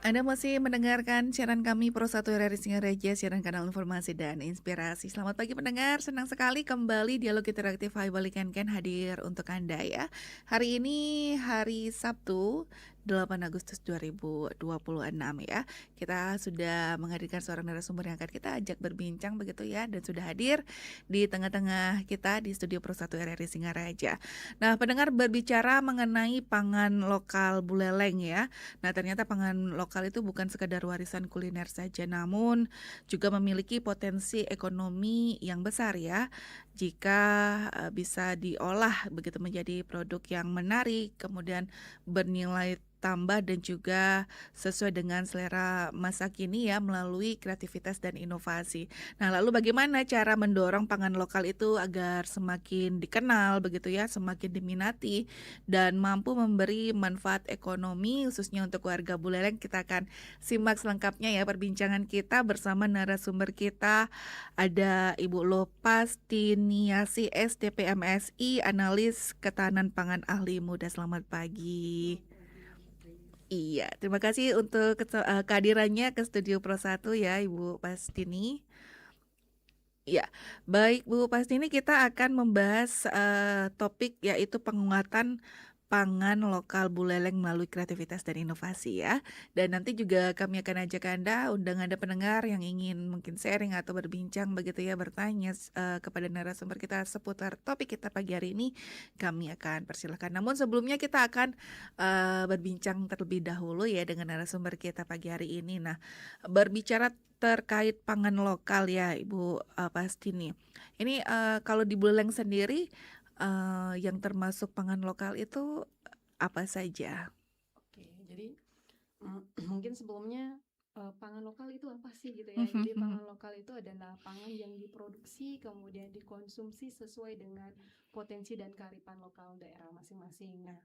Anda masih mendengarkan siaran kami Pro 1 RRI Singaraja, siaran kanal informasi dan inspirasi. Selamat pagi pendengar, senang sekali kembali Dialog Interaktif Haibali Ken hadir untuk Anda ya. Hari ini hari Sabtu 8 Agustus 2026 ya. Kita sudah menghadirkan seorang narasumber yang akan kita ajak berbincang begitu ya, dan sudah hadir di tengah-tengah kita di studio Pro 1 RRI Singaraja. Nah, pendengar, berbicara mengenai pangan lokal Buleleng ya. Nah, ternyata pangan lokal itu bukan sekadar warisan kuliner saja, namun juga memiliki potensi ekonomi yang besar ya. Jika bisa diolah begitu menjadi produk yang menarik, kemudian bernilai tambah dan juga sesuai dengan selera masa kini ya, melalui kreativitas dan inovasi. Nah, lalu bagaimana cara mendorong pangan lokal itu agar semakin dikenal begitu ya, semakin diminati dan mampu memberi manfaat ekonomi khususnya untuk warga Buleleng? Kita akan simak selengkapnya ya perbincangan kita bersama narasumber kita. Ada Ibu Lopastiniasi SDPMSI, analis ketahanan pangan ahli muda. Selamat pagi. Iya, terima kasih untuk kehadirannya ke Studio Pro 1 ya Ibu Pastini. Ya, baik Bu Pastini, kita akan membahas topik yaitu penguatan pangan lokal Buleleng melalui kreativitas dan inovasi ya. Dan nanti juga kami akan ajak undang Anda pendengar yang ingin mungkin sharing atau berbincang begitu ya, bertanya kepada narasumber kita seputar topik kita pagi hari ini, kami akan persilahkan. Namun sebelumnya kita akan berbincang terlebih dahulu ya dengan narasumber kita pagi hari ini. Nah, berbicara terkait pangan lokal ya Ibu Pastini. Ini kalau di Buleleng sendiri yang termasuk pangan lokal itu apa saja? Oke, jadi mungkin sebelumnya pangan lokal itu apa sih gitu ya. Jadi pangan lokal itu adalah pangan yang diproduksi kemudian dikonsumsi sesuai dengan potensi dan kearifan lokal daerah masing-masing. Nah,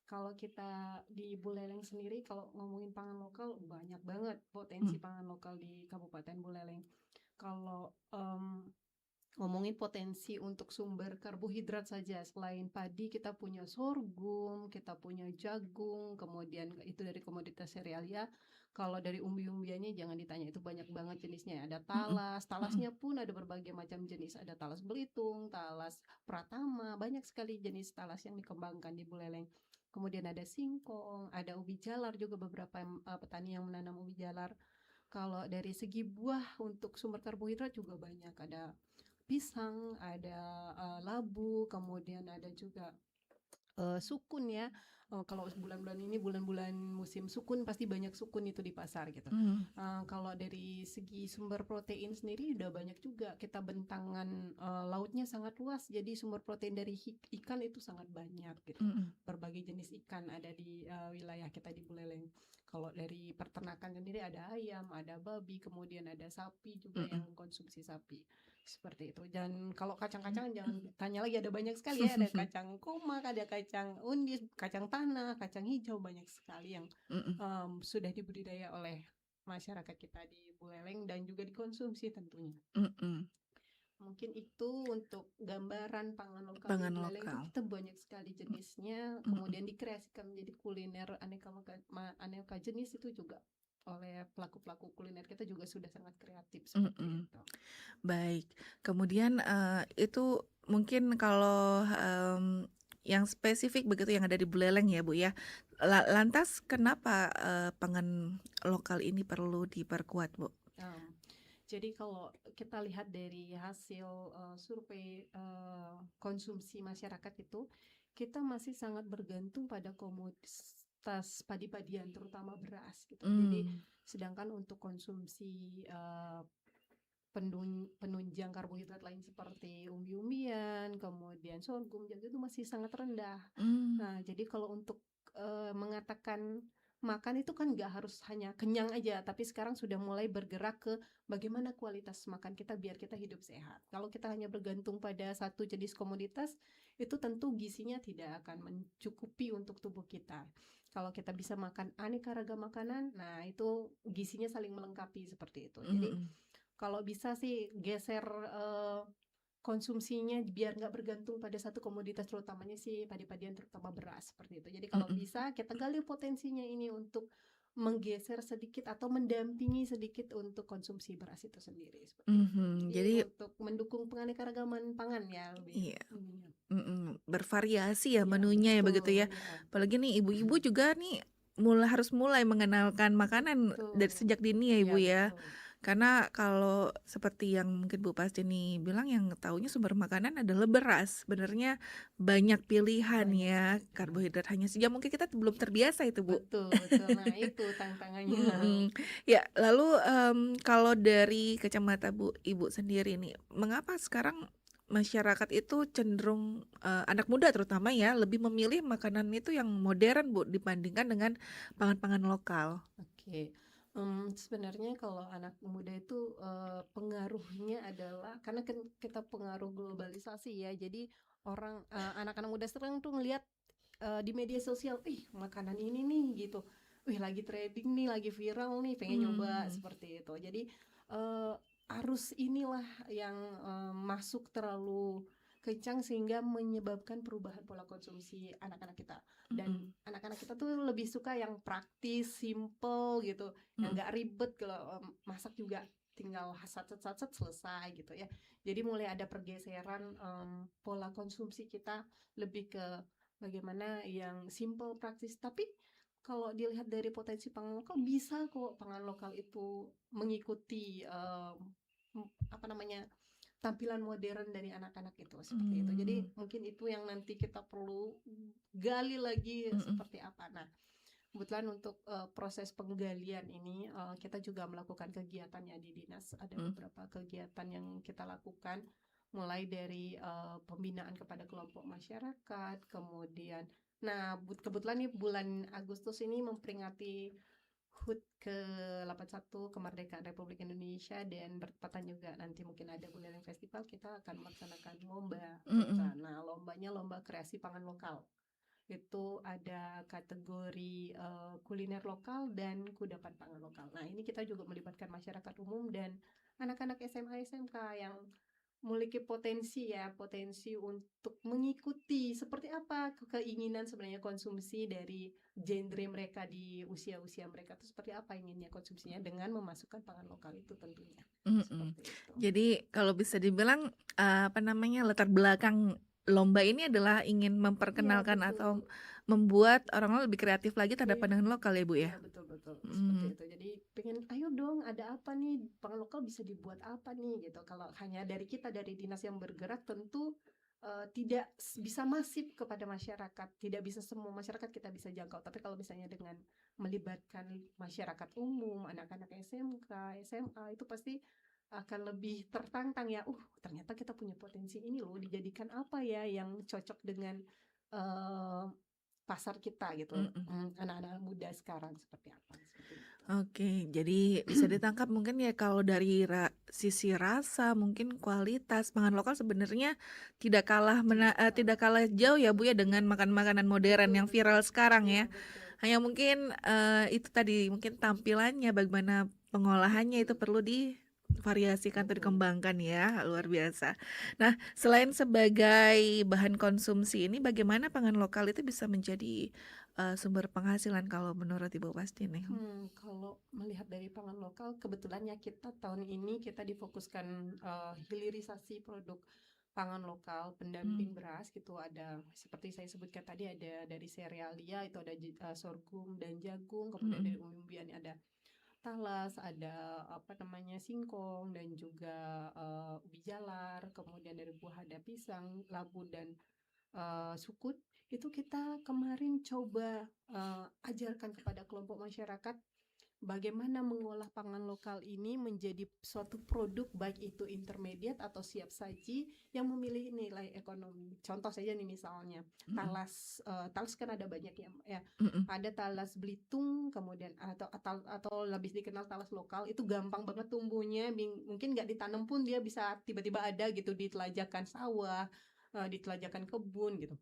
kalau kita di Buleleng sendiri kalau ngomongin pangan lokal banyak banget potensi pangan lokal di Kabupaten Buleleng. Kalau ngomongin potensi untuk sumber karbohidrat saja, selain padi kita punya sorghum, kita punya jagung, kemudian itu dari komoditas serealia. Kalau dari umbi-umbiannya jangan ditanya, itu banyak banget jenisnya. Ada talas, talasnya pun ada berbagai macam jenis. Ada talas Belitung, talas Pratama, banyak sekali jenis talas yang dikembangkan di Buleleng. Kemudian ada singkong, ada ubi jalar juga, beberapa petani yang menanam ubi jalar. Kalau dari segi buah untuk sumber karbohidrat juga banyak, ada pisang, ada labu, kemudian ada juga sukun ya. Kalau bulan-bulan ini bulan-bulan musim sukun pasti banyak sukun itu di pasar gitu. Kalau dari segi sumber protein sendiri udah banyak juga. Kita bentangan lautnya sangat luas, jadi sumber protein dari ikan itu sangat banyak gitu. Berbagai jenis ikan ada di wilayah kita di Buleleng. Kalau dari peternakan sendiri ada ayam, ada babi, kemudian ada sapi juga yang konsumsi sapi. Seperti itu. Dan kalau kacang-kacangan jangan tanya lagi, ada banyak sekali ya. Ada kacang koma, ada kacang undis, kacang tanah, kacang hijau, banyak sekali yang sudah dibudidaya oleh masyarakat kita di Buleleng dan juga dikonsumsi tentunya. Mungkin itu untuk gambaran pangan lokal di Pangan Buleleng. Itu lokal. kita banyak sekali jenisnya, kemudian dikreasikan menjadi kuliner aneka jenis itu juga oleh pelaku-pelaku kuliner kita juga sudah sangat kreatif seperti itu. Baik, kemudian itu mungkin kalau yang spesifik begitu yang ada di Buleleng ya Bu ya. Lantas kenapa pangan lokal ini perlu diperkuat Bu? Um, jadi kalau kita lihat dari hasil survei konsumsi masyarakat itu, kita masih sangat bergantung pada komoditas padi-padian, terutama beras gitu. Jadi sedangkan untuk konsumsi penunjang karbohidrat lain seperti umbi-umbian, kemudian sorghum, jagung itu masih sangat rendah. Hmm. Nah, jadi kalau untuk mengatakan makan itu kan nggak harus hanya kenyang aja, tapi sekarang sudah mulai bergerak ke bagaimana kualitas makan kita biar kita hidup sehat. Kalau kita hanya bergantung pada satu jenis komoditas, itu tentu gizinya tidak akan mencukupi untuk tubuh kita. Kalau kita bisa makan aneka ragam makanan, nah itu gizinya saling melengkapi seperti itu. Jadi kalau bisa sih geser konsumsinya biar nggak bergantung pada satu komoditas, terutamanya sih padi-padian terutama beras seperti itu. Jadi kalau bisa kita gali potensinya ini untuk menggeser sedikit atau mendampingi sedikit untuk konsumsi beras itu sendiri, seperti itu. Jadi Jadi untuk mendukung penganekaragaman pangan ya lebih iya, ininya. bervariasi ya Iya menunya ya begitu betul, ya. ya. Apalagi nih ibu-ibu juga nih harus mulai mengenalkan makanan dari Betul. sejak dini ya Iya Ibu ya. betul. Karena kalau seperti yang mungkin Bu Pastini bilang yang taunya sumber makanan adalah beras. Sebenarnya banyak pilihan Banyak ya, sekali pilihan. karbohidrat hanya saja mungkin kita belum terbiasa itu Bu. Betul betul. Nah itu tantangannya. Mhm. Ya, lalu, kalau dari kacamata Ibu sendiri nih, mengapa sekarang masyarakat itu cenderung, anak muda terutama ya, lebih memilih makanan itu yang modern Bu, dibandingkan dengan pangan-pangan lokal? Oke, sebenarnya kalau anak muda itu, pengaruhnya adalah karena kan kita pengaruh globalisasi ya, jadi orang, anak-anak muda sekarang tuh ngelihat, di media sosial, "Ih, makanan ini nih," gitu, "Wih, lagi trending nih, lagi viral nih, pengen nyoba," Mmm, seperti itu. Jadi, eee, arus inilah yang, masuk terlalu kencang sehingga menyebabkan perubahan pola konsumsi anak-anak kita. Dan mhm, anak-anak kita tuh lebih suka yang praktis, simple gitu, yang mhm, nggak ribet kalau masak juga tinggal sat selesai gitu ya. Jadi mulai ada pergeseran pola konsumsi kita lebih ke bagaimana yang simple, praktis. Tapi kalau dilihat dari potensi pangan lokal bisa kok pangan lokal itu mengikuti apa namanya tampilan modern dari anak-anak itu seperti itu. Jadi mmm, mungkin itu yang nanti kita perlu gali lagi mhm, seperti apa. Nah, kebetulan untuk proses penggalian ini kita juga melakukan kegiatannya di dinas. Ada mhm, beberapa kegiatan yang kita lakukan mulai dari pembinaan kepada kelompok masyarakat, kemudian nah kebetulan nih bulan Agustus ini memperingati HUT ke-81 kemerdekaan Republik Indonesia dan bertepatan juga nanti mungkin ada Buleleng Festival kita akan melaksanakan lomba mhm, kebetulan. Nah, lombanya lomba kreasi pangan lokal. Itu ada kategori kuliner lokal dan kudapan pangan lokal. Nah, ini kita juga melibatkan masyarakat umum dan anak-anak SMA SMK yang memiliki potensi ya, potensi untuk mengikuti seperti apa keinginan sebenarnya konsumsi dari genre mereka di usia-usia mereka itu seperti apa inginnya konsumsinya dengan memasukkan pangan lokal itu tentunya. mhm. Seperti itu. Jadi kalau bisa dibilang, apa namanya, latar belakang lomba ini adalah ingin Iya memperkenalkan betul. atau membuat orang lebih kreatif lagi terhadap Iya. pandangan lokal ya, Bu, ya? Iya betul betul seperti Mhm, itu. Jadi pengen ayo dong ada apa nih pangan lokal bisa dibuat apa nih gitu. Kalau hanya dari kita dari dinas yang bergerak tentu tidak bisa masif kepada masyarakat, tidak bisa semua masyarakat kita bisa jangkau. Tapi kalau misalnya dengan melibatkan masyarakat umum, anak-anak SMK, SMA itu pasti akan lebih tertantang ya. Ternyata kita punya potensi ini loh. Dijadikan apa ya yang cocok dengan eh, pasar kita gitu, mhm. anak-anak muda sekarang seperti apa, seperti itu. Oke, jadi bisa ditangkap mungkin ya kalau dari sisi rasa, mungkin kualitas pangan lokal sebenarnya Tidak tidak kalah, kalah jauh ya Bu betul, ya iya, dengan makanan-makanan modern betul yang betul, viral sekarang iya ya. betul, Hanya mungkin itu tadi mungkin tampilannya bagaimana pengolahannya itu perlu divariasikan atau betul, dikembangkan ya, luar iya. biasa. Nah, selain sebagai bahan konsumsi ini bagaimana pangan lokal itu bisa menjadi sumber penghasilan kalau menurut Ibu Pasti nih? Kalau melihat dari pangan lokal, kebetulan ya kita tahun ini kita difokuskan hilirisasi produk pangan lokal Hmm. pendamping beras gitu ada seperti saya sebutkan tadi ada dari serealia itu ada sorghum dan jagung, kemudian dari Mhm, umbi-umbian ada talas, ada apa namanya singkong dan juga ubi jalar, kemudian dari buah ada pisang, labu dan sukut. Itu kita kemarin coba ajarkan kepada kelompok masyarakat bagaimana mengolah pangan lokal ini menjadi suatu produk baik itu intermediate atau siap saji yang memiliki nilai ekonomi. Contoh saja nih misalnya mhm, talas kan ada banyak ya, ya. mhm, Ada talas Belitung, kemudian atau lebih dikenal talas lokal itu gampang banget tumbuhnya, mungkin nggak ditanam pun dia bisa tiba-tiba ada gitu di telajakan sawah, di telajakan kebun gitu.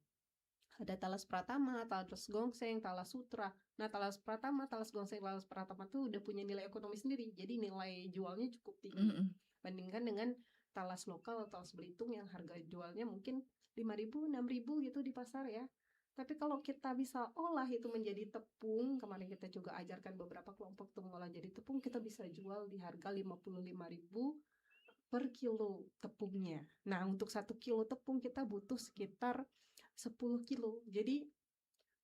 Ada talas Pratama, talas Gongseng, talas Sutra. Nah, talas Pratama, talas Gongseng, talas Pratama tuh udah punya nilai ekonomi sendiri. Jadi nilai jualnya cukup tinggi. mhm, Bandingkan dengan talas lokal atau talas Belitung yang harga jualnya mungkin 5.000, 6.000 gitu di pasar ya. Tapi kalau kita bisa olah itu menjadi tepung, kemarin kita juga ajarkan beberapa kelompok untuk mengolah jadi tepung, kita bisa jual di harga 55.000 per kilo tepungnya. Nah, untuk 1 kilo tepung kita butuh sekitar 10 kilo. Jadi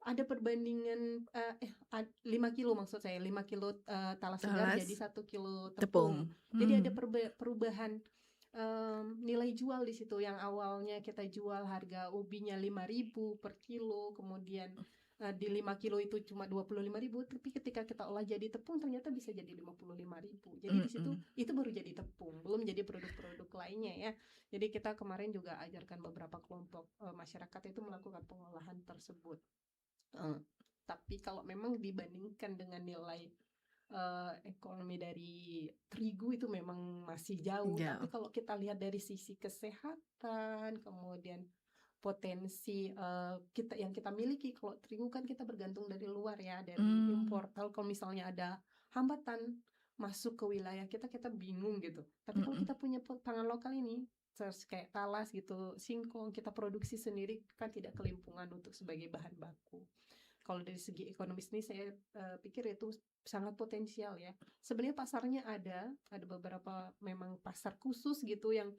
ada perbandingan 5 kilo, maksud saya 5 kilo talas segar Talas jadi 1 kilo tepung. tepung. Jadi ada perubahan nilai jual di situ. Yang awalnya kita jual harga ubinya 5.000 per kilo, kemudian di 5 kilo itu cuma 25.000, tapi ketika kita olah jadi tepung ternyata bisa jadi 55.000. Jadi di situ itu baru jadi tepung, belum jadi produk-produk lainnya ya. Jadi kita kemarin juga ajarkan beberapa kelompok masyarakat itu melakukan pengolahan tersebut. Tapi kalau memang dibandingkan dengan nilai ekonomi dari terigu itu memang masih jauh. Tapi kalau kita lihat dari sisi kesehatan, kemudian potensi yang kita miliki, kalau terigu kan kita bergantung dari luar ya, dari impor. Kalau misalnya ada hambatan masuk ke wilayah kita bingung gitu. Tapi kalau kita punya pangan lokal ini, kayak talas gitu, singkong, kita produksi sendiri kan tidak kelimpungan untuk sebagai bahan baku. Kalau dari segi ekonomis ini saya pikir itu sangat potensial ya. Sebenarnya pasarnya ada beberapa memang pasar khusus gitu yang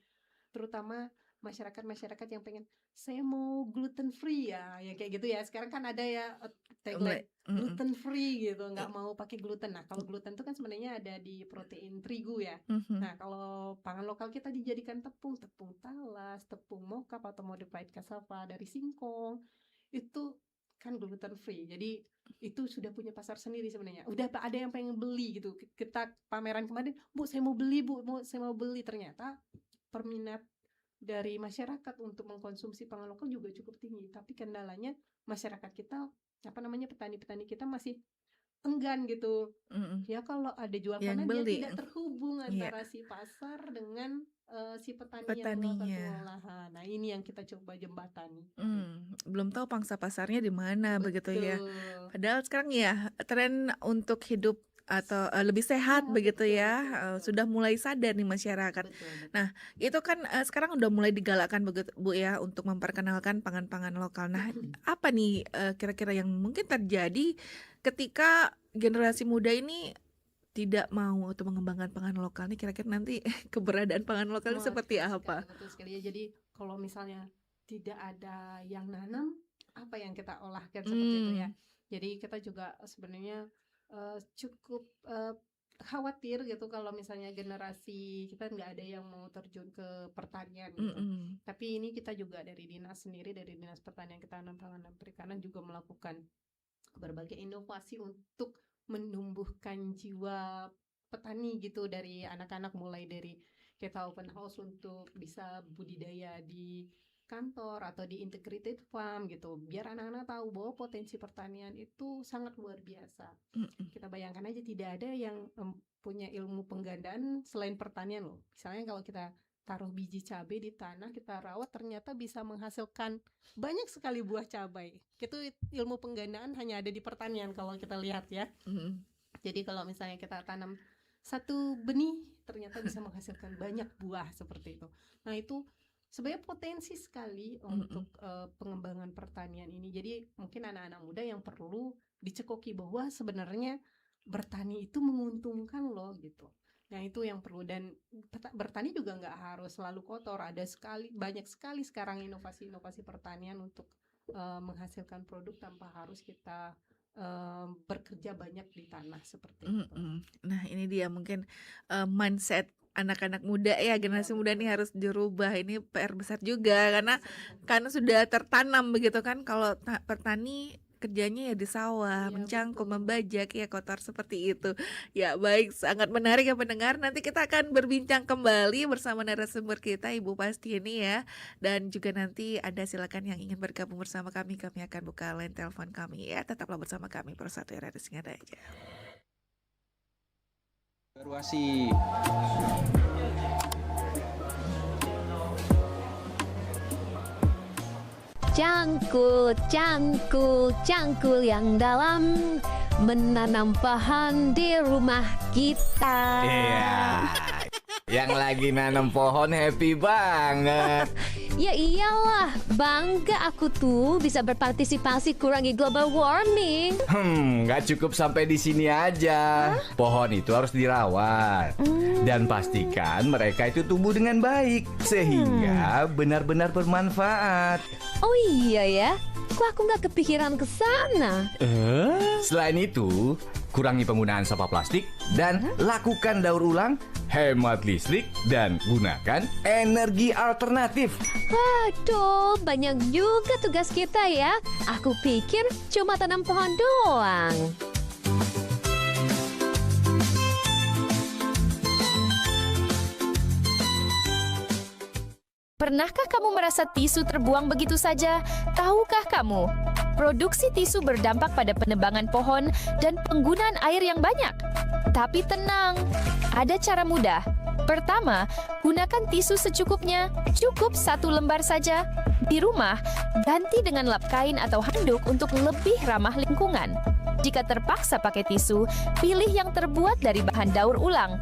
terutama masyarakat yang pengen saya mau gluten free ya kayak gitu ya. Sekarang kan ada ya tagline gluten free gitu, nggak mau pakai gluten. Nah, kalau gluten itu kan sebenarnya ada di protein terigu ya. Nah, kalau pangan lokal kita dijadikan tepung talas, tepung mocap atau modified cassava dari singkong, itu kan gluten free. Jadi itu sudah punya pasar sendiri sebenarnya. Udah ada yang pengen beli gitu. Kita pameran kemarin, Bu, saya mau beli. Ternyata perminat dari masyarakat untuk mengkonsumsi pangan lokal juga cukup tinggi. Tapi kendalanya masyarakat kita, petani-petani kita masih enggan gitu. Ya kalau ada jual pangan dia tidak terhubung antara si pasar dengan si petani yang melakukan pengolahan. Nah, ini yang kita coba jembatani. Belum tahu pangsa pasarnya di mana. Betul. Begitu ya. Padahal sekarang ya tren untuk hidup atau lebih sehat begitu ya, sudah mulai sadar nih masyarakat. Betul. Nah, itu kan sekarang udah mulai digalakkan begitu Bu ya untuk memperkenalkan pangan-pangan lokal. Nah, apa nih kira-kira yang mungkin terjadi ketika generasi muda ini tidak mau atau mengembangkan pangan lokal nih, kira-kira nanti keberadaan pangan lokal ini seperti apa? Betul sekali ya. Jadi kalau misalnya tidak ada yang nanam, apa yang kita olahkan seperti itu ya. Jadi kita juga sebenarnya cukup khawatir gitu kalau misalnya generasi kita nggak ada yang mau terjun ke pertanian gitu. Tapi ini kita juga dari dinas pertanian, ketahanan pangan dan perikanan juga melakukan berbagai inovasi untuk menumbuhkan jiwa petani gitu dari anak-anak, mulai dari kita open house untuk bisa budidaya di kantor atau di integrated farm gitu, biar anak-anak tahu bahwa potensi pertanian itu sangat luar biasa. Kita bayangkan aja tidak ada yang punya ilmu penggandaan selain pertanian loh. Misalnya kalau kita taruh biji cabai di tanah, kita rawat, ternyata bisa menghasilkan banyak sekali buah cabai. Itu ilmu penggandaan hanya ada di pertanian kalau kita lihat ya. Jadi kalau misalnya kita tanam satu benih, ternyata bisa menghasilkan banyak buah seperti itu. Nah, itu sebenarnya potensi sekali untuk pengembangan pertanian ini. Jadi mungkin anak-anak muda yang perlu dicekoki bahwa sebenarnya bertani itu menguntungkan loh gitu. Nah, itu yang perlu. Dan bertani juga nggak harus selalu kotor. Banyak sekali sekarang inovasi-inovasi pertanian untuk menghasilkan produk tanpa harus kita bekerja banyak di tanah seperti itu. Nah, ini dia mungkin mindset anak-anak muda ya, generasi muda ini harus dirubah. Ini PR besar juga karena sudah tertanam begitu kan, kalau petani kerjanya ya di sawah, mencangkul, membajak ya, kotor seperti itu. Ya baik, sangat menarik ya pendengar. Nanti kita akan berbincang kembali bersama narasumber kita Ibu Pastiani ya. Dan juga nanti Anda silakan yang ingin bergabung bersama kami akan buka line telepon kami ya. Tetaplah bersama kami Persatu RRI Singaraja. Evaluasi. Cangkul yang dalam, menanam pohon di rumah kita. Iya. Yang lagi nanam pohon happy banget. Ya iyalah, bangga aku tuh bisa berpartisipasi kurangi global warming. Nggak cukup sampai di sini aja. Pohon itu harus dirawat. Dan pastikan mereka itu tumbuh dengan baik. Sehingga benar-benar bermanfaat. Oh iya ya, kok aku nggak kepikiran ke sana? Selain itu, kurangi penggunaan sampah plastik dan lakukan daur ulang, hemat listrik, dan gunakan energi alternatif. Waduh, banyak juga tugas kita ya. Aku pikir cuma tanam pohon doang. Pernahkah kamu merasa tisu terbuang begitu saja? Tahukah kamu, produksi tisu berdampak pada penebangan pohon dan penggunaan air yang banyak? Tapi tenang, ada cara mudah. Pertama, gunakan tisu secukupnya, cukup 1 lembar saja. Di rumah, ganti dengan lap kain atau handuk untuk lebih ramah lingkungan. Jika terpaksa pakai tisu, pilih yang terbuat dari bahan daur ulang.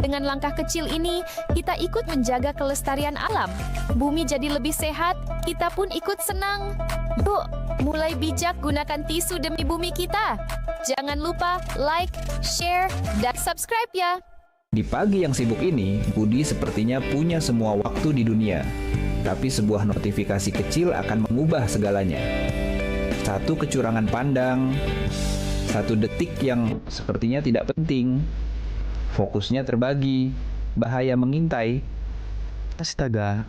Dengan langkah kecil ini, kita ikut menjaga kelestarian alam. Bumi jadi lebih sehat, kita pun ikut senang. Yuk, mulai bijak gunakan tisu demi bumi kita. Jangan lupa like, share, dan subscribe ya. Di pagi yang sibuk ini, Budi sepertinya punya semua waktu di dunia. Tapi sebuah notifikasi kecil akan mengubah segalanya. Satu kecurangan pandang, 1 detik yang sepertinya tidak penting. Fokusnya terbagi, bahaya mengintai. Astaga.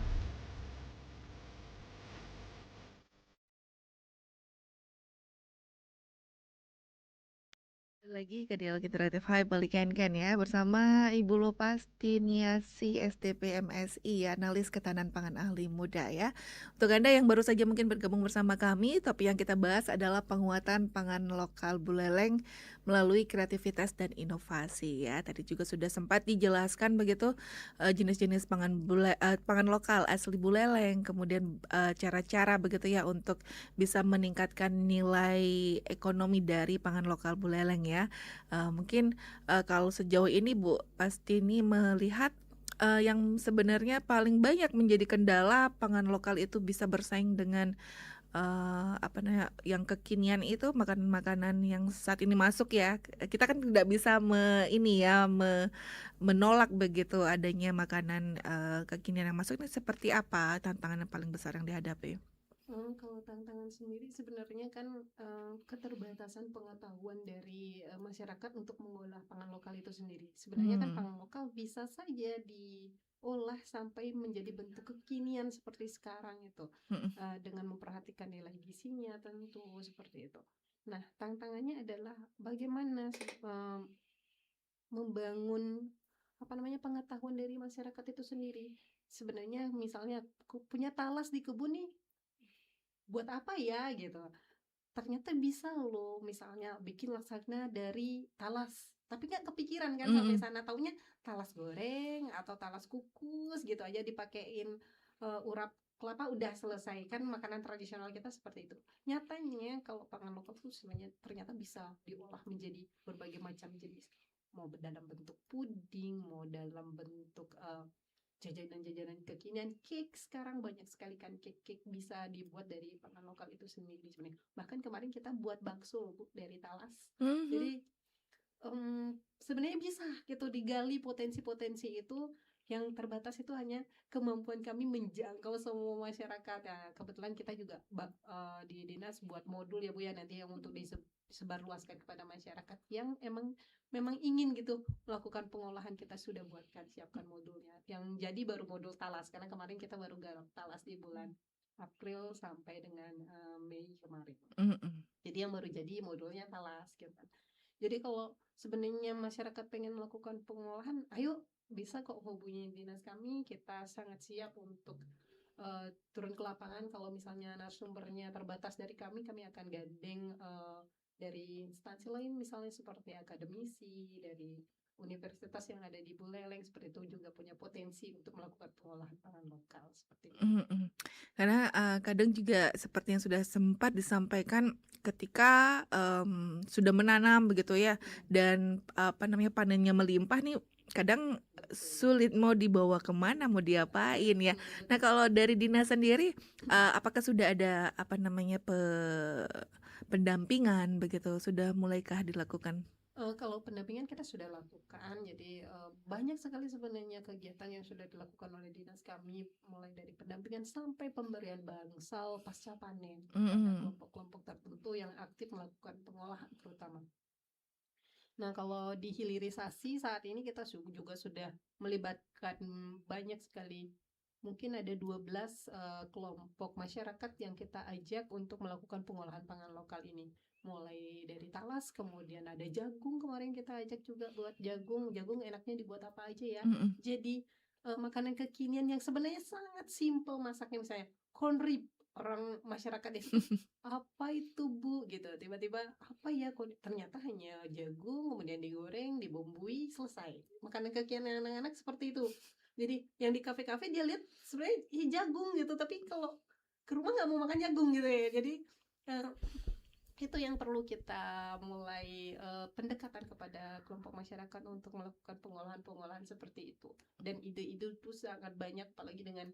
Lagi ke Dialog Interaktif Hai balikan ya bersama Ibu Lupastiniasi SDP MSI, analis ketahanan pangan ahli muda ya. Untuk Anda yang baru saja mungkin bergabung bersama kami, topik yang kita bahas adalah penguatan pangan lokal Buleleng melalui kreativitas dan inovasi ya. Tadi juga sudah sempat dijelaskan begitu jenis-jenis pangan lokal asli Buleleng, kemudian cara-cara begitu ya untuk bisa meningkatkan nilai ekonomi dari pangan lokal Buleleng ya. Mungkin kalau sejauh ini Bu Pastini melihat yang sebenarnya paling banyak menjadi kendala pangan lokal itu bisa bersaing dengan yang kekinian itu makanan-makanan yang saat ini masuk ya. Kita kan tidak bisa menolak begitu adanya makanan kekinian yang masuk. Ini seperti apa tantangan yang paling besar yang dihadapi? Kalau tantangan sendiri sebenarnya kan keterbatasan pengetahuan dari masyarakat untuk mengolah pangan lokal itu sendiri. Sebenarnya kan pangan lokal bisa saja diolah sampai menjadi bentuk kekinian seperti sekarang itu, dengan memperhatikan nilai gizinya tentu seperti itu. Nah, tantangannya adalah bagaimana membangun pengetahuan dari masyarakat itu sendiri. Sebenarnya misalnya punya talas di kebun nih, buat apa ya gitu. Ternyata bisa loh misalnya bikin laksana dari talas, tapi nggak kepikiran kan sampai sana, taunya talas goreng atau talas kukus gitu aja dipakein urap kelapa udah selesai. Kan makanan tradisional kita seperti itu. Nyatanya kalau pangan lokal tuh sebenarnya ternyata bisa diolah menjadi berbagai macam jenis, mau dalam bentuk puding, mau dalam bentuk jajanan-jajanan kekinian, cake. Sekarang banyak sekali kan cake bisa dibuat dari pangan lokal itu sendiri sebenarnya. Bahkan kemarin kita buat bakso Bu dari talas. Jadi sebenarnya bisa gitu digali potensi-potensi itu. Yang terbatas itu hanya kemampuan kami menjangkau semua masyarakat ya. Kebetulan kita juga di dinas buat modul ya Bu ya, nanti yang untuk disebarluaskan kepada masyarakat yang memang ingin gitu melakukan pengolahan. Kita sudah buatkan, siapkan modulnya. Yang jadi baru modul talas, karena kemarin kita baru garap talas di bulan April sampai dengan Mei kemarin. Jadi yang baru jadi modulnya talas gitu. Jadi kalau sebenarnya masyarakat pengen melakukan pengolahan, ayo bisa kok hubungi dinas kami. Kita sangat siap untuk turun ke lapangan. Kalau misalnya narasumbernya terbatas dari kami akan gandeng dari instansi lain, misalnya seperti akademisi dari universitas yang ada di Buleleng, seperti itu juga punya potensi untuk melakukan pengolahan pangan lokal seperti itu. Karena kadang juga seperti yang sudah sempat disampaikan ketika sudah menanam begitu ya, dan panennya melimpah nih, kadang betul. sulit mau dibawa kemana, mau diapain ya. Nah, kalau dari Dina sendiri, apakah sudah ada apa namanya pendampingan begitu? Sudah mulaikah dilakukan? Kalau pendampingan kita sudah lakukan, jadi banyak sekali sebenarnya kegiatan yang sudah dilakukan oleh dinas kami, mulai dari pendampingan sampai pemberian bangsal pasca panen kepada Mm-mm. kelompok-kelompok tertentu yang aktif melakukan pengolahan terutama. Nah, kalau di hilirisasi saat ini kita juga sudah melibatkan banyak sekali. Mungkin ada 12 kelompok masyarakat yang kita ajak untuk melakukan pengolahan pangan lokal ini. Mulai dari talas, kemudian ada jagung kemarin kita ajak juga buat jagung. Jagung enaknya dibuat apa aja ya. Mm-mm. Jadi makanan kekinian yang sebenarnya sangat simple masaknya, misalnya corn rib. Orang masyarakat desa apa itu Bu gitu, tiba-tiba apa ya kok ternyata hanya jagung kemudian digoreng dibumbui selesai. Makanan kekinian anak-anak seperti itu. Jadi yang di kafe-kafe dia lihat sebenarnya jagung gitu, tapi kalau ke rumah nggak mau makan jagung gitu ya. Jadi eh, itu yang perlu kita mulai pendekatan kepada kelompok masyarakat untuk melakukan pengolahan-pengolahan seperti itu. Dan ide-ide itu sangat banyak, apalagi dengan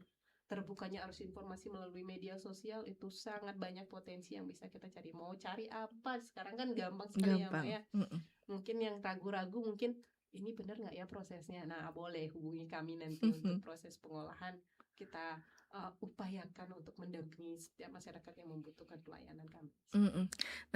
terbukanya arus informasi melalui media sosial, itu sangat banyak potensi yang bisa kita cari. Mau cari apa sekarang kan gampang sekali ya Mbak Gampang. ya. Mm-mm. Mungkin yang ragu-ragu, mungkin ini benar nggak ya prosesnya. Nah, boleh hubungi kami nanti untuk proses pengolahan. Kita upayakan untuk mendampingi setiap masyarakat yang membutuhkan pelayanan kami. Mm-mm.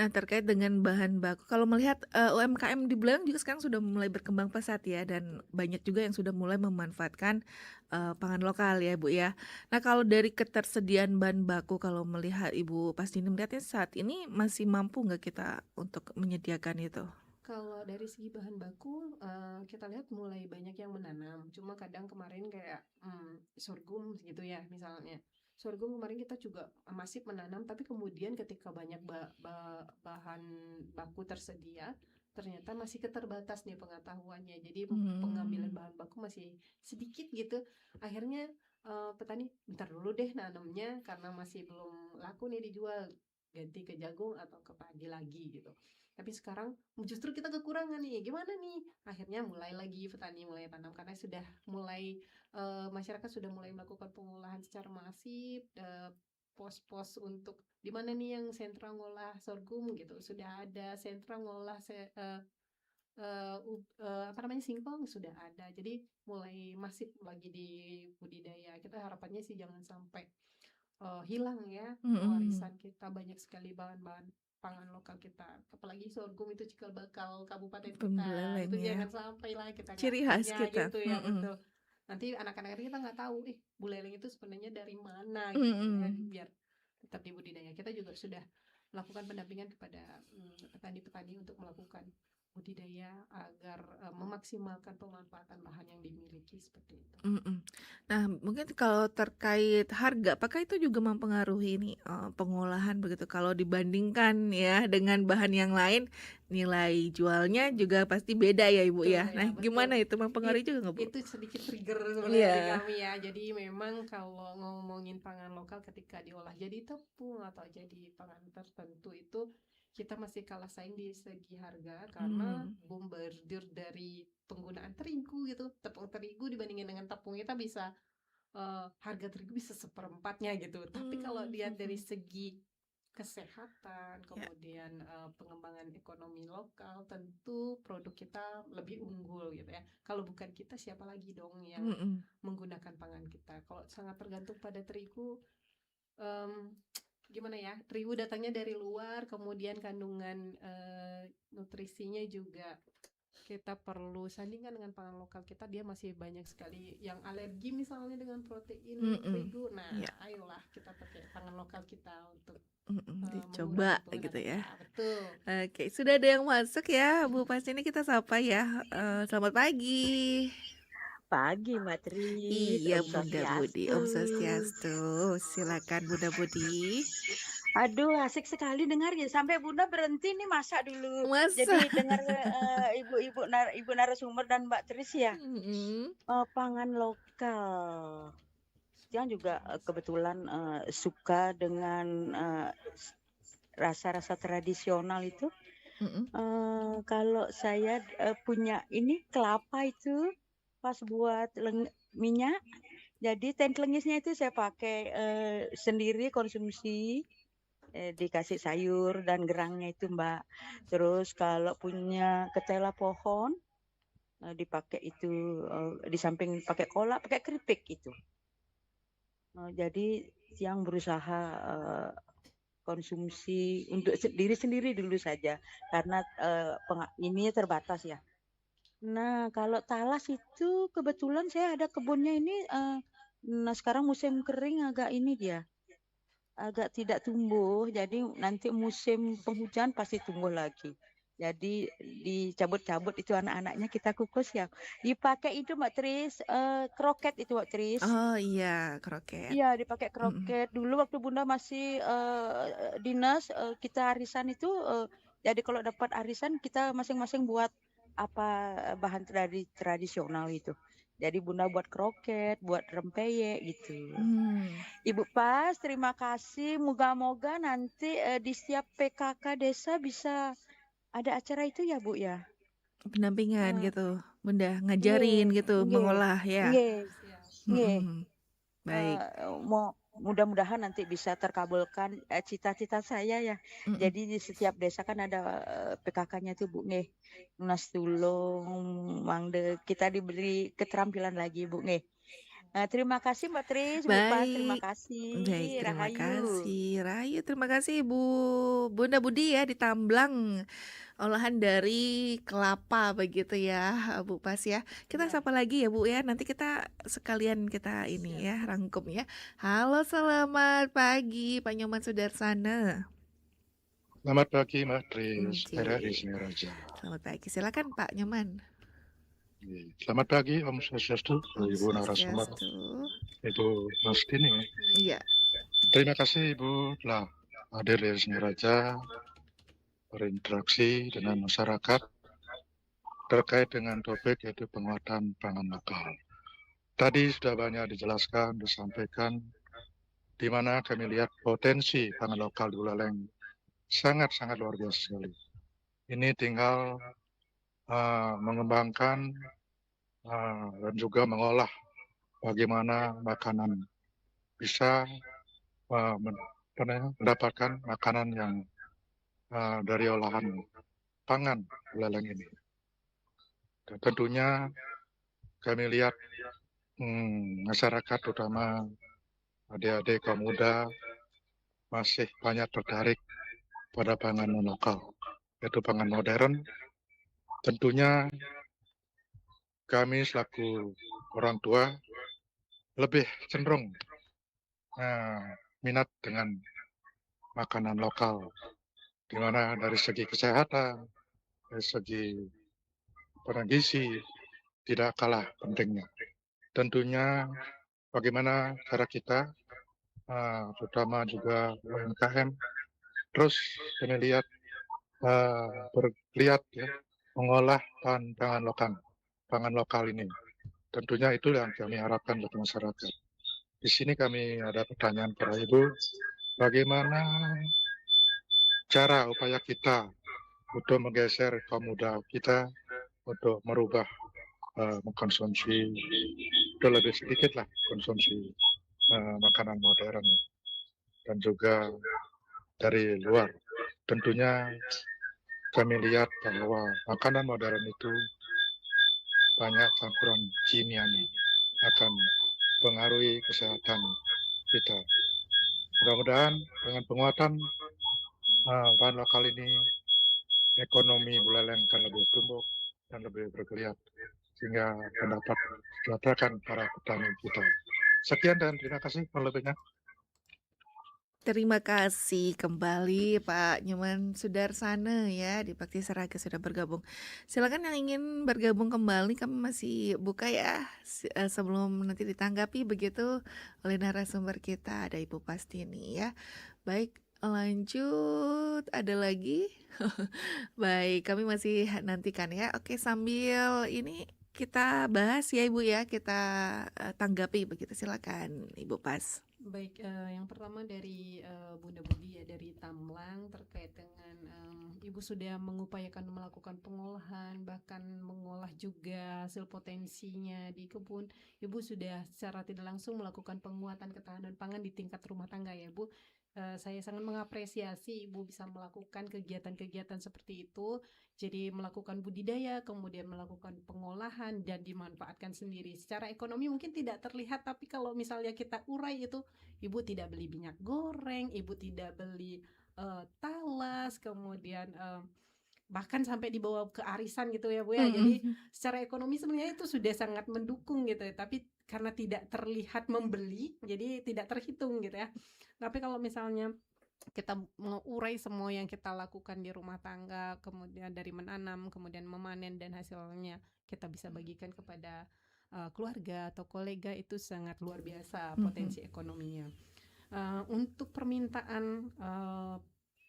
Nah, terkait dengan bahan baku, kalau melihat UMKM di Buleleng juga sekarang sudah mulai berkembang pesat ya, dan banyak juga yang sudah mulai memanfaatkan pangan lokal ya Bu ya. Nah, kalau dari ketersediaan bahan baku, kalau melihat Ibu pasti melihatnya saat ini masih mampu nggak kita untuk menyediakan itu? Kalau dari segi bahan baku, kita lihat mulai banyak yang menanam. Cuma kadang kemarin kayak sorghum gitu ya misalnya. Sorghum kemarin kita juga masih menanam, tapi kemudian ketika banyak bahan baku tersedia, ternyata masih keterbatas nih pengetahuannya. Jadi pengambilan bahan baku masih sedikit gitu. Akhirnya petani bentar dulu deh nanamnya karena masih belum laku nih dijual, ganti ke jagung atau ke padi lagi gitu. Tapi sekarang justru kita kekurangan nih, gimana nih? Akhirnya mulai lagi petani mulai tanam karena sudah mulai masyarakat sudah mulai melakukan pengolahan secara masif, pos-pos untuk di mana nih yang sentra ngolah sorghum gitu, sudah ada sentra ngolah apa namanya singkong sudah ada. Jadi mulai masif lagi di budidaya. Kita harapannya sih jangan sampai hilang ya warisan kita, banyak sekali bahan-bahan pangan lokal kita, apalagi sorghum itu cikal bakal kabupaten kita, Buleleng itu ya, jangan sampai lah kita nggak ciri khas punya kita. gitu ya. Mm-mm. Betul, nanti anak-anak kita nggak tahu Buleleng itu sebenarnya dari mana gitu ya. Mm-mm. Biar tetap di budidaya, kita juga sudah melakukan pendampingan kepada petani-petani untuk melakukan budidaya agar memaksimalkan pemanfaatan lahan yang dimiliki seperti itu. Mm-mm. Nah, mungkin kalau terkait harga, apakah itu juga mempengaruhi ini pengolahan begitu? Kalau dibandingkan ya dengan bahan yang lain, nilai jualnya juga pasti beda ya Ibu Betul ya. ya, Nah, betul. gimana itu mempengaruhi juga nggak Bu? Itu sedikit trigger sebenarnya Iya. dari kami ya. Jadi memang kalau ngomongin pangan lokal ketika diolah jadi tepung atau jadi pangan tertentu, itu kita masih kalah saing di segi harga karena bombardir dari penggunaan terigu gitu. Tepung terigu dibandingin dengan tepung kita bisa harga terigu bisa seperempatnya gitu. Tapi kalau lihat dari segi kesehatan, kemudian pengembangan ekonomi lokal, tentu produk kita lebih unggul gitu ya. Kalau bukan kita, siapa lagi dong yang menggunakan pangan kita? Kalau sangat tergantung pada terigu, gimana ya? Terigu datangnya dari luar, kemudian kandungan nutrisinya juga kita perlu sandingkan dengan pangan lokal kita. Dia masih banyak sekali yang alergi misalnya dengan protein terigu. Nah, ayolah kita pakai pangan lokal kita untuk dicoba mengurangi gitu pengenalan ya. kita. Betul. Oke, sudah ada yang masuk ya Bu Pasti, ini kita sapa ya. Selamat pagi. Pagi, Mbak Tri. Iya Om Bunda Budi, Om Swastiastu. Silakan Bunda Budi. Aduh, asik sekali dengarnya. Sampai Bunda berhenti nih masak dulu. Masa? Jadi dengar ibu narasumber dan Mbak Tris ya. Pangan lokal. Yang juga kebetulan suka dengan rasa-rasa tradisional itu. Kalau saya punya ini kelapa itu pas buat minyak. Jadi tengklengisnya itu saya pakai sendiri konsumsi, dikasih sayur dan gerangnya itu Mbak. Terus kalau punya ketela pohon, dipakai itu di samping pakai kolak, pakai keripik itu. Jadi yang berusaha konsumsi untuk diri sendiri dulu saja karena ini terbatas ya. Nah, kalau talas itu kebetulan saya ada kebunnya ini. Nah, sekarang musim kering agak ini dia, agak tidak tumbuh. Jadi nanti musim penghujan pasti tumbuh lagi. Jadi dicabut-cabut itu anak-anaknya kita kukus ya. Dipakai itu Mbak Tris, kroket itu Mbak Tris. Oh iya, kroket. Iya, dipakai Mm-mm. kroket. Dulu waktu Bunda masih dinas, kita arisan itu, jadi kalau dapat arisan kita masing-masing buat apa bahan tradisional itu. Jadi Bunda buat kroket, buat rempeyek gitu. Hmm. Ibu Pas, terima kasih. Moga-moga nanti di setiap PKK desa bisa ada acara itu ya Bu ya. Pendampingan Eh, gitu, Bunda Nggih, ngajarin gitu, nggih, mengolah ya. nggih, Siap. nggih. Mm-mm. Baik. Mudah-mudahan nanti bisa terkabulkan cita-cita saya ya. Mm-mm. Jadi di setiap desa kan ada PKK-nya tuh Bu nggih. Nas tulung, mangde kita diberi keterampilan lagi Bu nggih. Terima kasih Mbak Tris, Bu Pas, terima Baik. kasih. Baik, terima Rahayu. kasih. Rayu, terima kasih Bunda Budi ya di Tamblang. Olahan dari kelapa begitu ya, Bu Pas ya. Kita Ya, sapa lagi ya Bu ya. Nanti kita sekalian kita ini siap. ya rangkum ya. Halo, selamat pagi Pak Nyoman Sudarsana. Selamat pagi, Mbak Tris. Oke. RRI Singaraja. Selamat pagi. Silakan Pak Nyoman. Selamat pagi, Om Swastiastu, Om Ibu narasumber, Swastiastu. Ibu Nostini. Iya. Terima kasih Ibu telah hadir di Singaraja, berinteraksi dengan masyarakat terkait dengan topik yaitu penguatan pangan lokal. Tadi sudah banyak dijelaskan, disampaikan, di mana kami lihat potensi pangan lokal di Buleleng sangat-sangat luar biasa sekali. Ini tinggal mengembangkan dan juga mengolah bagaimana makanan bisa mendapatkan makanan yang dari olahan pangan Buleleng ini. Dan tentunya kami lihat masyarakat terutama adik-adik kaum muda masih banyak tertarik pada pangan lokal, yaitu pangan modern. Tentunya kami selaku orang tua lebih cenderung minat dengan makanan lokal, di mana dari segi kesehatan, dari segi gizi tidak kalah pentingnya. Tentunya bagaimana cara kita, terutama juga UMKM, terus kami lihat berlihat ya, mengolah pangan lokal ini. Tentunya itu yang kami harapkan bagi masyarakat. Di sini kami ada pertanyaan kepada Ibu, bagaimana cara upaya kita untuk menggeser kaum muda kita untuk merubah mengkonsumsi itu lebih sedikit lah konsumsi makanan modern dan juga dari luar. Tentunya kami lihat bahwa makanan modern itu banyak campuran kimianya akan mempengaruhi kesehatan kita. Mudah-mudahan dengan penguatan bahan lokal ini, ekonomi Buleleng akan lebih tumbuh dan lebih bergeliat sehingga mendapat kesejahteraan para petani kita. Sekian dan terima kasih melebihnya. Terima kasih kembali Pak Nyoman Sudarsana ya di Bakti Seraga sudah bergabung. Silakan yang ingin bergabung kembali, kami masih buka ya sebelum nanti ditanggapi begitu oleh narasumber kita, ada Ibu Pastini ya. Baik, lanjut, ada lagi? Baik, kami masih nantikan ya. Oke, sambil ini kita bahas ya Ibu ya, kita tanggapi begitu. Silakan Ibu Pas. Baik, yang pertama dari Bunda Budi ya, dari Tamblang terkait dengan Ibu sudah mengupayakan melakukan pengolahan, bahkan mengolah juga hasil potensinya di kebun. Ibu sudah secara tidak langsung melakukan penguatan ketahanan pangan di tingkat rumah tangga ya, Bu. Saya sangat mengapresiasi Ibu bisa melakukan kegiatan-kegiatan seperti itu. Jadi melakukan budidaya, kemudian melakukan pengolahan dan dimanfaatkan sendiri. Secara ekonomi mungkin tidak terlihat, tapi kalau misalnya kita urai itu, Ibu tidak beli minyak goreng, Ibu tidak beli talas, kemudian bahkan sampai dibawa ke arisan gitu ya Bu ya. Jadi secara ekonomi sebenarnya itu sudah sangat mendukung gitu ya, tapi karena tidak terlihat membeli, jadi tidak terhitung gitu ya. Tapi kalau misalnya kita mengurai semua yang kita lakukan di rumah tangga, kemudian dari menanam, kemudian memanen dan hasilnya kita bisa bagikan kepada keluarga atau kolega, itu sangat luar biasa potensi ekonominya. Untuk permintaan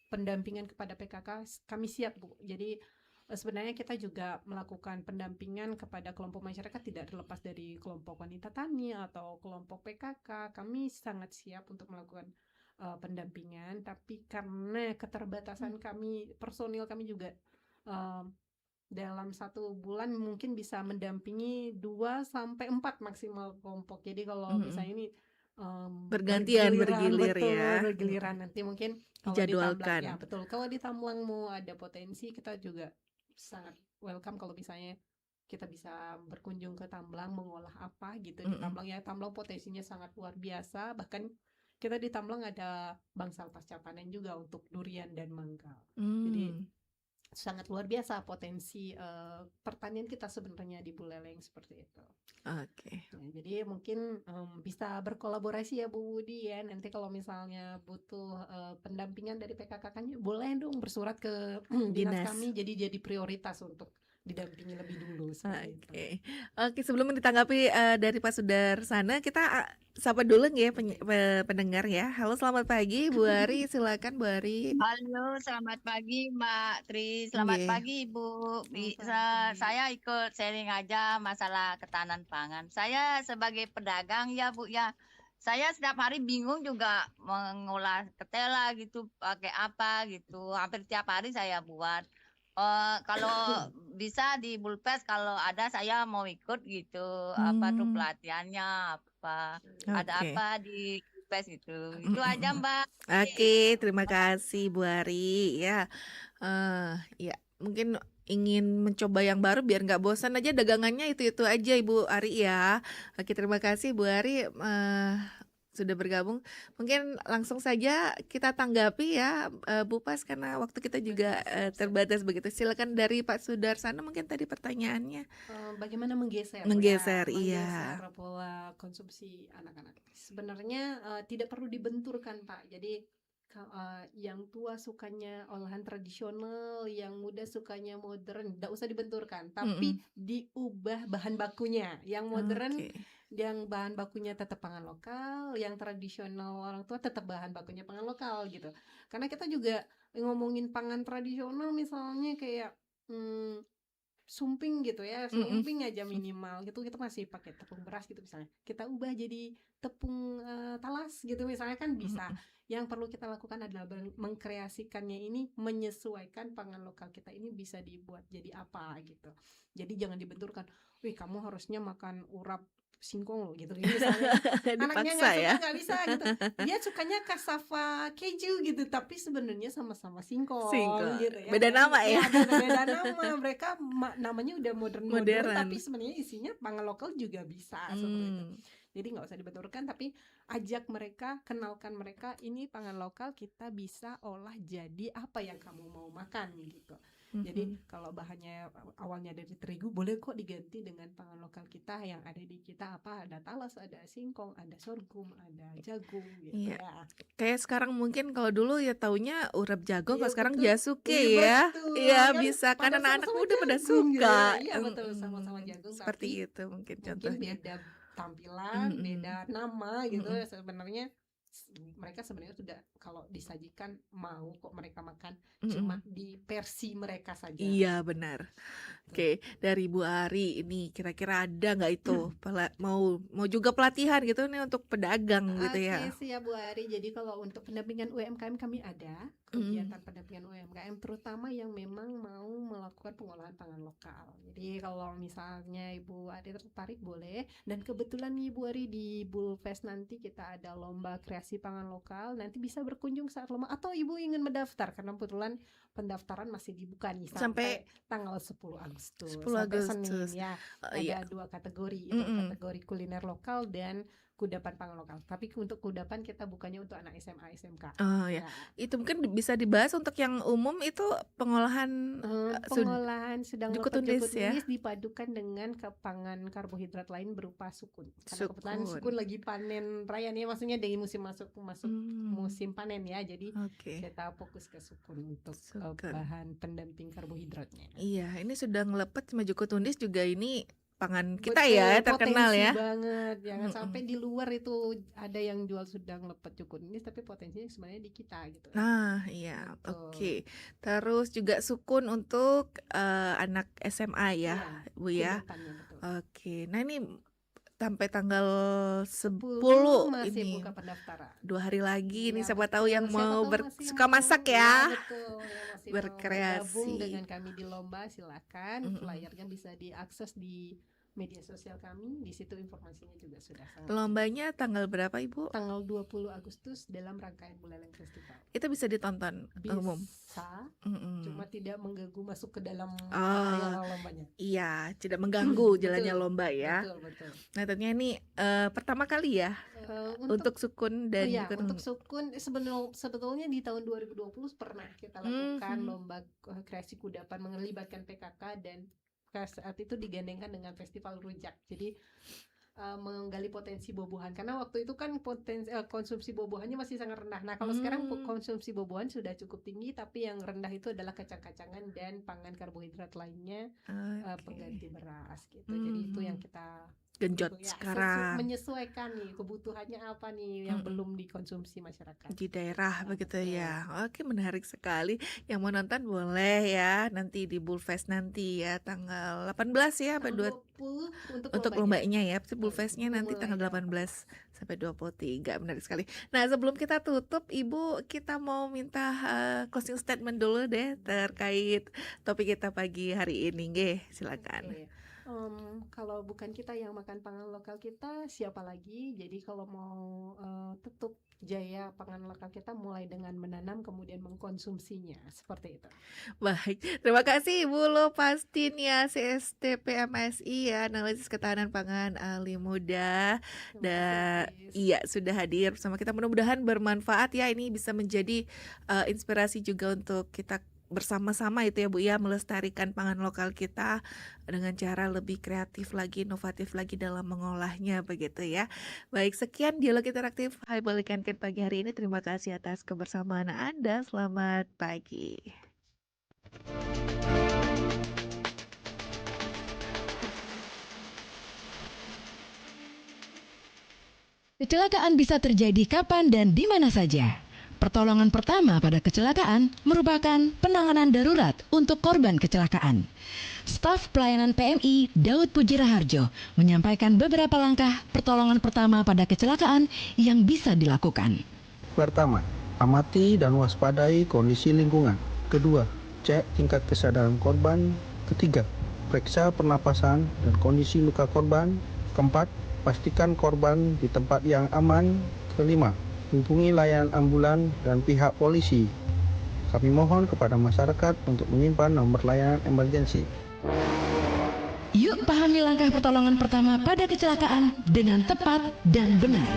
pendampingan kepada PKK kami siap Bu. Jadi sebenarnya kita juga melakukan pendampingan kepada kelompok masyarakat tidak terlepas dari kelompok wanita tani atau kelompok PKK. Kami sangat siap untuk melakukan pendampingan, tapi karena keterbatasan kami, personil kami juga dalam 1 bulan mungkin bisa mendampingi 2-4 maksimal kelompok. Jadi kalau misalnya ini Bergantian, bergilir betul, ya. bergiliran nanti mungkin kalau Dijadwalkan. ya betul. Kalau di Tamblangmu ada potensi, kita juga sangat welcome kalau misalnya kita bisa berkunjung ke Tamblang, mengolah apa gitu di Tamblang ya. Tamblang potensinya sangat luar biasa, bahkan kita di Tamblang ada bangsal pasca panen juga untuk durian dan mangga. Jadi sangat luar biasa potensi pertanian kita sebenarnya di Buleleng seperti itu. Oke. Ya, jadi mungkin bisa berkolaborasi ya Bu Budi ya. Nanti kalau misalnya butuh pendampingan dari PKK kan boleh dong bersurat ke dinas Dinas. kami, jadi prioritas untuk didampingi lebih dulu seperti itu. Oke, sebelum ditanggapi dari Pak Sudarsana, kita sapa dulu ya pendengar ya. Halo, selamat pagi Bu Ari, silakan Bu Ari. Halo, selamat pagi Mbak Tri, selamat Nggih. pagi Ibu. Saya ikut sharing aja masalah ketahanan pangan. Saya sebagai pedagang ya Bu ya, saya setiap hari bingung juga mengolah ketela gitu, pakai apa gitu. Hampir tiap hari saya buat. Kalau bisa di Bulpes, kalau ada saya mau ikut gitu, apa tuh pelatihannya apa, ada Oke. apa di Bulpes gitu. Itu aja Mbak. Oke, terima kasih Bu Ari ya. Ya, mungkin ingin mencoba yang baru biar nggak bosan aja dagangannya itu aja Ibu Ari ya. Oke, terima kasih Bu Ari sudah bergabung. Mungkin langsung saja kita tanggapi ya Bu Pas, karena waktu kita juga terbatas begitu. Silakan dari Pak Sudarsana, mungkin tadi pertanyaannya. Bagaimana menggeser Iya. pola konsumsi anak-anak. Sebenarnya tidak perlu dibenturkan Pak. Jadi yang tua sukanya olahan tradisional, yang muda sukanya modern, tidak usah dibenturkan, tapi diubah bahan bakunya. Yang modern, yang bahan bakunya tetap pangan lokal, yang tradisional orang tua tetap bahan bakunya pangan lokal gitu. Karena kita juga ngomongin pangan tradisional misalnya kayak sumping gitu ya, sumping aja minimal gitu, kita masih pakai tepung beras gitu misalnya, kita ubah jadi tepung talas gitu misalnya kan bisa. Yang perlu kita lakukan adalah mengkreasikannya ini, menyesuaikan pangan lokal kita ini bisa dibuat jadi apa gitu. Jadi jangan dibenturkan, wih kamu harusnya makan urap singkong loh gitu misalnya. Anaknya nggak suka, nggak bisa gitu, dia sukanya cassava keju gitu, tapi sebenarnya sama-sama singkong gitu ya. Beda nama ya. Beda nama, mereka namanya udah modern, tapi sebenarnya isinya pangan lokal juga bisa seperti itu. Jadi nggak usah dibenturkan, tapi ajak mereka, kenalkan mereka, ini pangan lokal kita bisa olah jadi apa yang kamu mau makan gitu. Jadi kalau bahannya awalnya dari terigu, boleh kok diganti dengan pangan lokal kita yang ada di kita, apa, ada talas, ada singkong, ada sorghum, ada jagung gitu ya. Kayak sekarang mungkin kalau dulu ya taunya urap jagung, kalau sekarang betul. jasuke ya. Iya, Kan bisa kan anak-anak sama-sama muda pada jagung suka. gitu. Iya betul, sama-sama jagung, Seperti tapi itu mungkin mungkin contohnya. beda tampilan, beda nama gitu. Sebenarnya mereka sebenarnya sudah kalau disajikan mau kok mereka makan, cuma Mm-mm. di versi mereka saja. Iya benar. Oke, dari Bu Ari ini kira-kira ada nggak itu mau juga pelatihan gitu nih untuk pedagang gitu Oke, ya? siap Bu Ari. Jadi kalau untuk pendampingan UMKM kami ada kegiatan pendampingan UMKM terutama yang memang mau melakukan pengolahan pangan lokal. Jadi kalau misalnya Ibu Ari tertarik boleh. Dan kebetulan nih Bu Ari di Bulfest nanti kita ada lomba kreasi pangan lokal. Nanti bisa berkunjung saat lomba atau Ibu ingin mendaftar karena kebetulan pendaftaran masih dibuka nih sampai tanggal 10 Agustus 10 sampai Agustus. Senin ya. Iya. Ada 2 kategori, itu kategori kuliner lokal dan kudapan pangan lokal. Tapi untuk kudapan kita bukannya untuk anak SMA, SMK. Oh ya, itu mungkin bisa dibahas untuk yang umum itu pengolahan Pengolahan sedang Jukut lepet Tundis jukut ya. tundis dipadukan dengan pangan karbohidrat lain berupa sukun. Karena kebetulan Sukun. sukun lagi panen raya nih, maksudnya dari musim masuk Hmm, musim panen ya. Jadi Oke. kita fokus ke sukun untuk Sukun. bahan pendamping karbohidratnya. Iya, ini sudah ngelepet sama Jukut Tundis juga ini pangan kita Betul, ya terkenal potensi ya. banget. Jangan sampai di luar itu ada yang jual sudah lepet cukup ini, tapi potensinya sebenarnya di kita gitu. Nah, iya, Betul. oke. Terus juga sukun untuk anak SMA ya, Iya, Bu ya. kudapannya betul. Oke. Nah, ini sampai tanggal 10 masih ini. buka pendaftaran. 2 hari lagi nih Iya, siapa tahu yang betul. Siapa mau tahu masih suka mau- masak Iya, ya. betul, yang masih mau Berkreasi. bergabung dengan kami di lomba silakan. Flyernya bisa diakses di media sosial kami. Di situ informasinya juga sudah sangat. Lombanya tanggal berapa, Ibu? Tanggal 20 Agustus dalam rangkaian Buleleng Festival. Itu bisa ditonton umum. Bisa, Mm-mm. cuma tidak mengganggu masuk ke dalam Ah. area lombanya. Iya, tidak mengganggu jalannya Betul, lomba ya. Betul, betul. Nah, tentunya ini pertama kali ya untuk sukun dan iya, juga untuk sukun sebetulnya di tahun 2020 pernah kita lakukan lomba kreasi kudapan melibatkan PKK dan saat itu digandengkan dengan festival rujak. Jadi menggali potensi buah-buahan karena waktu itu kan konsumsi buah-buahannya masih sangat rendah. Nah, kalau sekarang konsumsi buah-buahan sudah cukup tinggi, tapi yang rendah itu adalah kacang-kacangan dan pangan karbohidrat lainnya, pengganti beras gitu. Jadi itu yang kita genjot ya, sekarang menyesuaikan nih kebutuhannya apa nih yang belum dikonsumsi masyarakat di daerah begitu ya. Oke, menarik sekali. Yang mau nonton boleh ya nanti di Bulfest nanti ya tanggal 18 ya sampai 2 untuk lombanya ya. Bulfestnya nanti tanggal 18 sampai 23. Menarik sekali. Nah, sebelum kita tutup, Ibu, kita mau minta closing statement dulu deh terkait topik kita pagi hari ini. Nggih, silakan. Oke. Kalau bukan kita yang makan pangan lokal kita, siapa lagi? Jadi kalau mau tetap jaya pangan lokal kita mulai dengan menanam kemudian mengkonsumsinya, seperti itu. Baik, terima kasih Ibu Lopastin ya, CSTP MSI ya, analisis ketahanan pangan ahli muda. Dan iya sudah hadir bersama kita, mudah-mudahan bermanfaat ya, ini bisa menjadi inspirasi juga untuk kita bersama-sama itu ya Bu ya, melestarikan pangan lokal kita dengan cara lebih kreatif lagi, inovatif lagi dalam mengolahnya begitu ya. Baik, sekian dialog interaktif Highball Ikan Ken pagi hari ini. Terima kasih atas kebersamaan Anda. Selamat pagi. Kecelakaan bisa terjadi kapan dan di mana saja. Pertolongan pertama pada kecelakaan merupakan penanganan darurat untuk korban kecelakaan. Staf pelayanan PMI Daud Puji Raharjo menyampaikan beberapa langkah pertolongan pertama pada kecelakaan yang bisa dilakukan. Pertama, amati dan waspadai kondisi lingkungan. Kedua, cek tingkat kesadaran korban. Ketiga, periksa pernapasan dan kondisi luka korban. Keempat, pastikan korban di tempat yang aman. Kelima, hubungi layanan ambulan dan pihak polisi. Kami mohon kepada masyarakat untuk menyimpan nomor layanan emergensi. Yuk pahami langkah pertolongan pertama pada kecelakaan dengan tepat dan benar.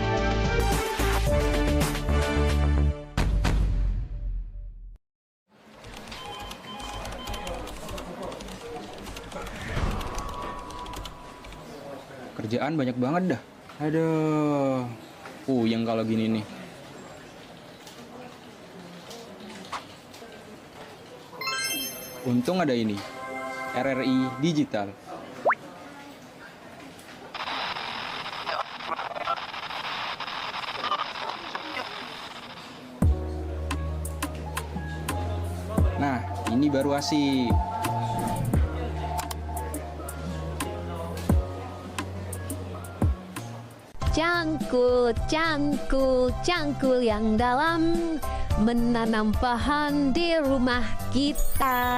Kerjaan banyak banget dah. Aduh, puyeng kalau gini nih. Untung ada ini, RRI Digital. Ini baru asik. Cangkul, cangkul, cangkul yang dalam, menanam pohon di rumah kita.